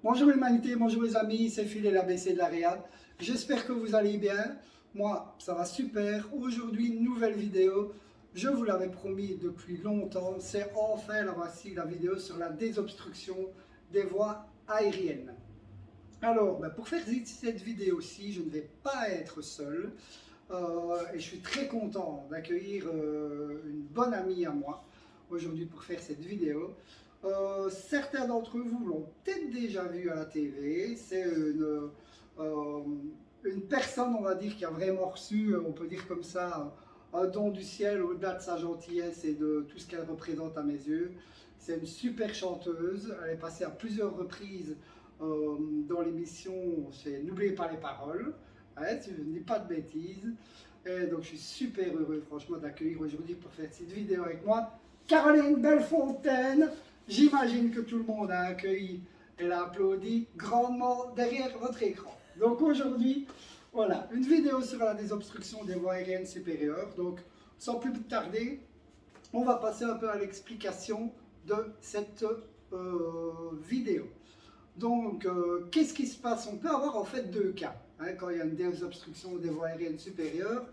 Bonjour l'humanité, bonjour les amis, c'est Phil et l'ABC de la Réal. J'espère que vous allez bien. Moi, ça va super. Aujourd'hui, une nouvelle vidéo. Je vous l'avais promis depuis longtemps. C'est enfin la vidéo sur la désobstruction des voies aériennes. Alors, pour faire cette vidéo-ci, je ne vais pas être seul. Et je suis très content d'accueillir une bonne amie à moi aujourd'hui pour faire cette vidéo. Certains d'entre vous l'ont peut-être déjà vu à la TV. C'est une personne, on va dire, qui a vraiment reçu, on peut dire comme ça, un don du ciel au-delà de sa gentillesse et de tout ce qu'elle représente à mes yeux. C'est une super chanteuse. Elle est passée à plusieurs reprises dans l'émission. C'est N'oubliez pas les paroles. Ouais, si je ne dis pas de bêtises. Et donc je suis super heureux franchement d'accueillir aujourd'hui pour faire cette vidéo avec moi Caroline Bellefontaine. J'imagine que tout le monde a accueilli et l'a applaudi grandement derrière votre écran. Donc aujourd'hui, voilà, une vidéo sur la désobstruction des voies aériennes supérieures. Donc sans plus tarder, on va passer un peu à l'explication de cette vidéo. Donc, qu'est-ce qui se passe? On peut avoir en fait deux cas quand il y a une désobstruction des voies aériennes supérieures.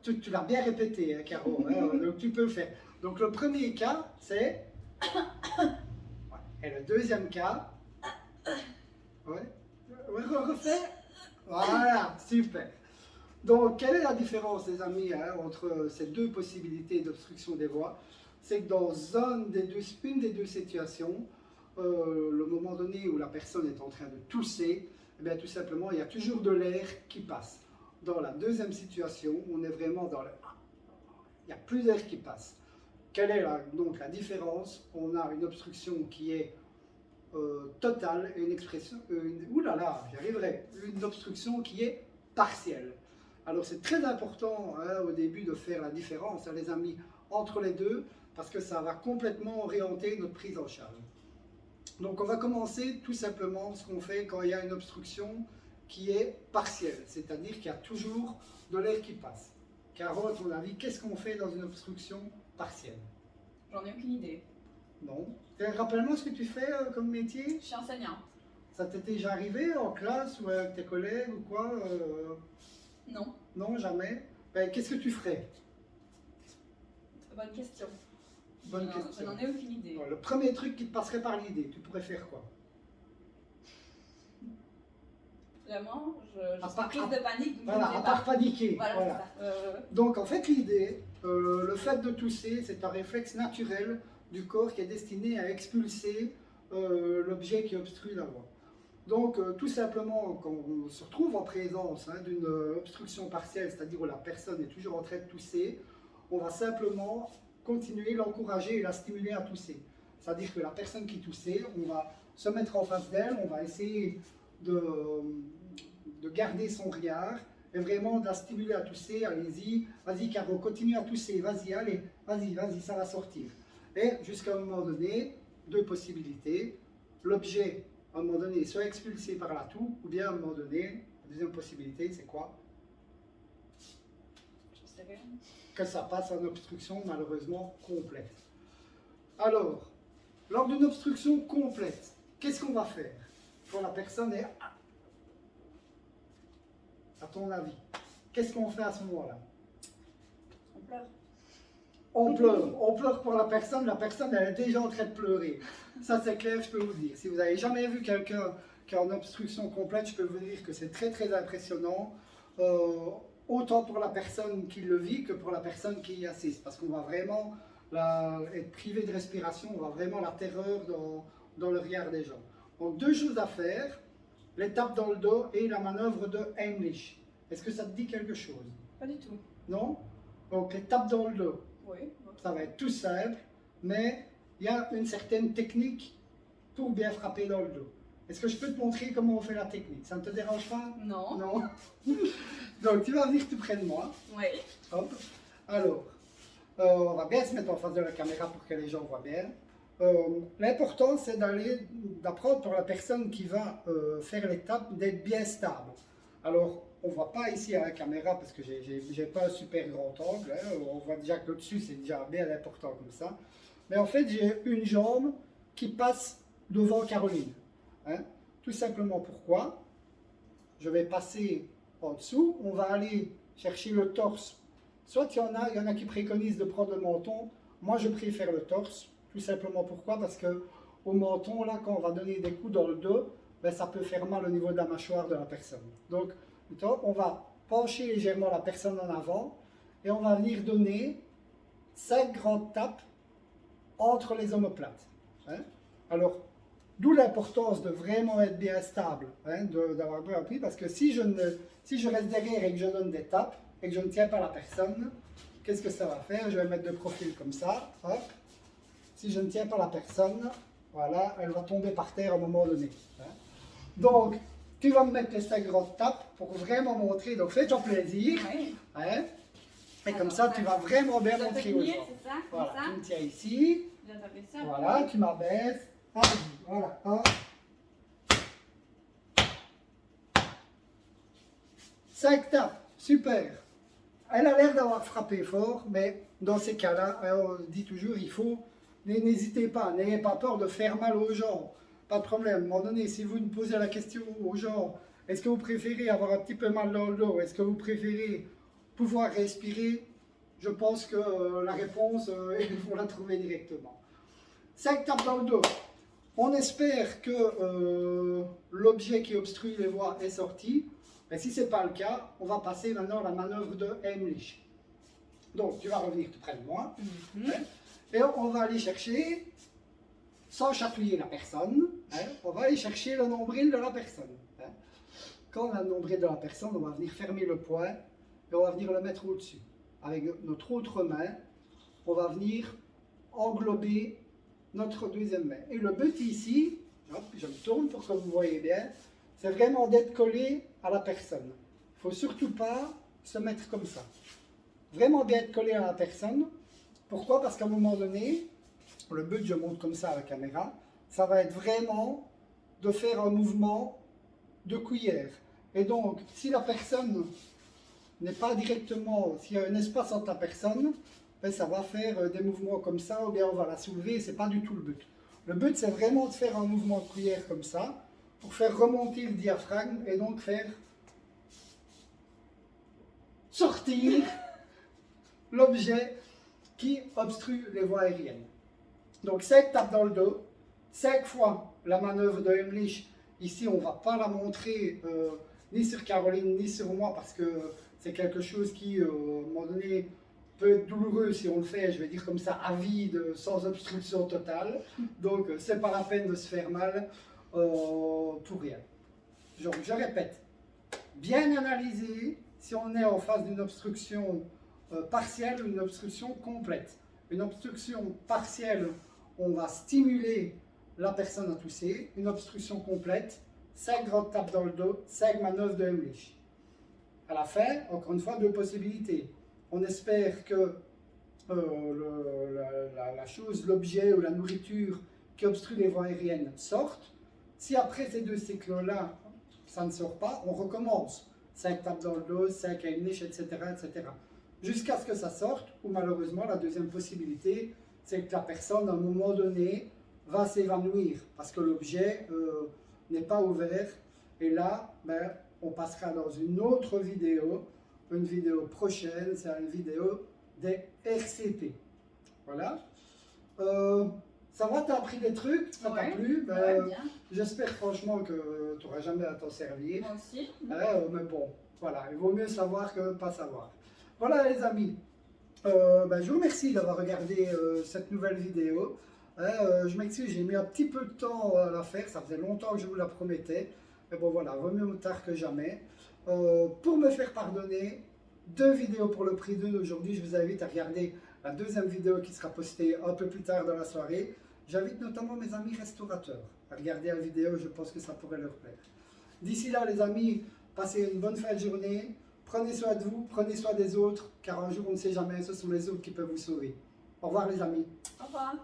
Tu l'as bien répété, hein, Caro, donc tu peux le faire. Donc, le premier cas, c'est... Et le deuxième cas... Refais. Voilà, super. Donc, quelle est la différence, les amis, entre ces deux possibilités d'obstruction des voies? C'est que dans une des deux situations, le moment donné où la personne est en train de tousser, eh bien, tout simplement, il y a toujours de l'air qui passe. Dans la deuxième situation, on est vraiment dans le... Il n'y a plus d'air qui passe. Quelle est donc la différence? On a une obstruction qui est totale et une obstruction qui est partielle. Alors c'est très important au début de faire la différence, les amis, entre les deux, parce que ça va complètement orienter notre prise en charge. Donc on va commencer tout simplement ce qu'on fait quand il y a une obstruction qui est partielle, c'est-à-dire qu'il y a toujours de l'air qui passe. Caro, à ton avis, qu'est-ce qu'on fait dans une obstruction partielle? J'en ai aucune idée. Non. Rappelle-moi ce que tu fais comme métier. Je suis enseignante. Ça t'est déjà arrivé en classe ou avec tes collègues ou quoi Non. Non, jamais. Qu'est-ce que tu ferais? Bonne question. Bonne question. Je n'en ai aucune idée. Alors, le premier truc qui te passerait par l'idée, tu pourrais faire quoi? Vraiment, je suis prise de panique. Voilà, à part paniquer. Voilà. Donc en fait l'idée, le fait de tousser, c'est un réflexe naturel du corps qui est destiné à expulser l'objet qui obstrue la voie. Donc tout simplement, quand on se retrouve en présence d'une obstruction partielle, c'est-à-dire où la personne est toujours en train de tousser, on va simplement continuer, l'encourager et la stimuler à tousser. C'est-à-dire que la personne qui toussait, on va se mettre en face d'elle, on va essayer de garder son regard et vraiment de la stimuler à tousser. Allez-y, vas-y Caro, continue à tousser, vas-y, allez, vas-y, ça va sortir. Et jusqu'à un moment donné, deux possibilités, l'objet à un moment donné soit expulsé par la toux, ou bien à un moment donné, la deuxième possibilité c'est quoi? Je sais rien. Que ça passe en obstruction malheureusement complète. Alors, lors d'une obstruction complète, qu'est-ce qu'on va faire? Quand la personne est... À ton avis, qu'est-ce qu'on fait à ce moment-là? On pleure. On pleure pour la personne elle est déjà en train de pleurer. Ça c'est clair, je peux vous dire. Si vous n'avez jamais vu quelqu'un qui est en obstruction complète, je peux vous dire que c'est très très impressionnant. Autant pour la personne qui le vit que pour la personne qui y assiste. Parce qu'on va vraiment être privé de respiration, on va vraiment la terreur dans le regard des gens. Donc deux choses à faire, l'étape dans le dos et la manœuvre de Heimlich. Est-ce que ça te dit quelque chose? Pas du tout. Non? Donc l'étape dans le dos. Oui. Ça va être tout simple, mais il y a une certaine technique pour bien frapper dans le dos. Est-ce que je peux te montrer comment on fait la technique? Ça ne te dérange pas? Non. Non. Donc tu vas venir tout près de moi. Oui. Hop. Alors, on va bien se mettre en face de la caméra pour que les gens voient bien. L'important c'est d'apprendre pour la personne qui va faire l'étape d'être bien stable. Alors on ne voit pas ici à la caméra parce que j'ai pas un super grand angle, on voit déjà que au-dessus c'est déjà bien important comme ça. Mais en fait j'ai une jambe qui passe devant Caroline. Tout simplement pourquoi? Je vais passer en dessous, on va aller chercher le torse. Soit il y en a qui préconisent de prendre le menton, moi je préfère le torse. Tout simplement pourquoi? Parce que au menton, là, quand on va donner des coups dans le dos, ben, ça peut faire mal au niveau de la mâchoire de la personne. Donc, on va pencher légèrement la personne en avant et on va venir donner 5 grandes tapes entre les omoplates. Hein? Alors, d'où l'importance de vraiment être bien stable, hein, d'avoir bien appris, parce que si je reste derrière et que je donne des tapes et que je ne tiens pas la personne, qu'est-ce que ça va faire? Je vais mettre de profil comme ça, hop. Si je ne tiens pas la personne, voilà, elle va tomber par terre à un moment donné. Hein. Donc, tu vas me mettre les 5 grandes tapes pour vraiment montrer, donc fais-toi plaisir. Oui. Hein, et comme ça, tu vas vraiment bien montrer aux gens. C'est ça, voilà, ça. tu me tiens ici, Ça, voilà, tu m'abaisses, voilà, hop. 5 tapes, super. Elle a l'air d'avoir frappé fort, mais dans ces cas-là, on dit toujours, n'hésitez pas, n'ayez pas peur de faire mal aux gens. Pas de problème. À un moment donné, si vous me posez la question aux gens, est-ce que vous préférez avoir un petit peu mal dans le dos? Est-ce que vous préférez pouvoir respirer? Je pense que la réponse, il faut la trouver directement. 5 tapes dans le dos. On espère que l'objet qui obstrue les voies est sorti. Mais si ce n'est pas le cas, on va passer maintenant à la manœuvre de Heimlich. Donc, tu vas revenir tout près de moi. Et on va aller chercher, sans chatouiller la personne, hein, on va aller chercher le nombril de la personne. Hein. Quand on a le nombril de la personne, on va venir fermer le poing et on va venir le mettre au-dessus. Avec notre autre main, on va venir englober notre deuxième main. Et le but ici, je me tourne pour que vous voyez bien, c'est vraiment d'être collé à la personne. Il ne faut surtout pas se mettre comme ça. Vraiment bien être collé à la personne. Pourquoi? Parce qu'à un moment donné, le but, je monte comme ça à la caméra, ça va être vraiment de faire un mouvement de cuillère. Et donc, si la personne n'est pas directement, s'il y a un espace entre la personne, ben ça va faire des mouvements comme ça, ou bien on va la soulever, c'est pas du tout le but. Le but, c'est vraiment de faire un mouvement de cuillère comme ça, pour faire remonter le diaphragme et donc faire sortir l'objet qui obstrue les voies aériennes. Donc 5 tapes dans le dos, 5 fois la manœuvre de Heimlich. Ici, on ne va pas la montrer ni sur Caroline ni sur moi parce que c'est quelque chose qui, à un moment donné, peut être douloureux si on le fait, je vais dire comme ça, à vide, sans obstruction totale. Donc, c'est pas la peine de se faire mal pour rien. Donc, je répète, bien analyser si on est en face d'une obstruction partielle ou une obstruction complète. Une obstruction partielle, on va stimuler la personne à tousser. Une obstruction complète, 5 grandes tapes dans le dos, 5 manœuvres de Heimlich. À la fin, encore une fois, 2 possibilités. On espère que la chose, l'objet ou la nourriture qui obstrue les voies aériennes sorte. Si après ces 2 cycles-là, ça ne sort pas, on recommence. 5 tapes dans le dos, 5 Heimlich, etc., etc. Jusqu'à ce que ça sorte, ou malheureusement, la deuxième possibilité, c'est que la personne, à un moment donné, va s'évanouir parce que l'objet n'est pas ouvert. Et là, ben, on passera dans une autre vidéo, une vidéo prochaine, c'est une vidéo des RCP. Voilà. Ça va, t'as appris des trucs, ça t'a plu, ben, bien. J'espère franchement que tu n'auras jamais à t'en servir. Moi aussi. Mais bon, voilà, il vaut mieux savoir que pas savoir. Voilà les amis, ben, je vous remercie d'avoir regardé cette nouvelle vidéo. Je m'excuse, j'ai mis un petit peu de temps à la faire, ça faisait longtemps que je vous la promettais. Mais bon voilà, vaut mieux tard que jamais. Pour me faire pardonner, 2 vidéos pour le prix d'aujourd'hui. Je vous invite à regarder la deuxième vidéo qui sera postée un peu plus tard dans la soirée. J'invite notamment mes amis restaurateurs à regarder la vidéo, je pense que ça pourrait leur plaire. D'ici là les amis, passez une bonne fin de journée. Prenez soin de vous, prenez soin des autres, car un jour on ne sait jamais, ce sont les autres qui peuvent vous sauver. Au revoir les amis. Au revoir.